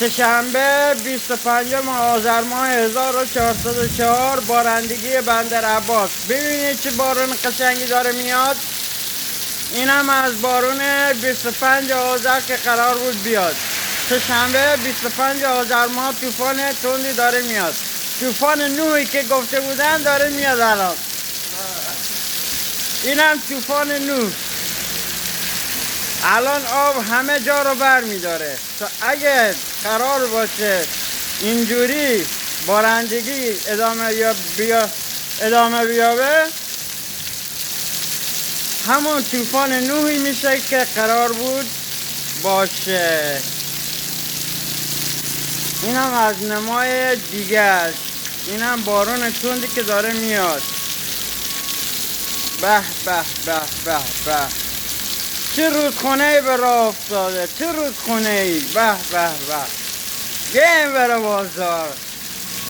سه‌شنبه 25 آذر ماه 1404 بارندگی بندر عباس. ببینید چه بارون قشنگی داره میاد. اینم از بارون 25 آذر که قرار بود بیاد. سه‌شنبه 25 آذر ماه طوفان تندی داره میاد. طوفان نوحی که گفته بودن داره میاد الان. اینم طوفان نوح. الان آب همه جا رو بر میداره. تا اگه قرار باشه اینجوری بارندگی ادامه بیابه، همون طوفان نوحی میشه که قرار بود باشه. اینم از نمای دیگرش. اینم بارون تندی که داره میاد. به به به به به، چه رودخونه‌ای به راه افتاده، چه رودخونه‌ای. به به به، گیم بره بازار.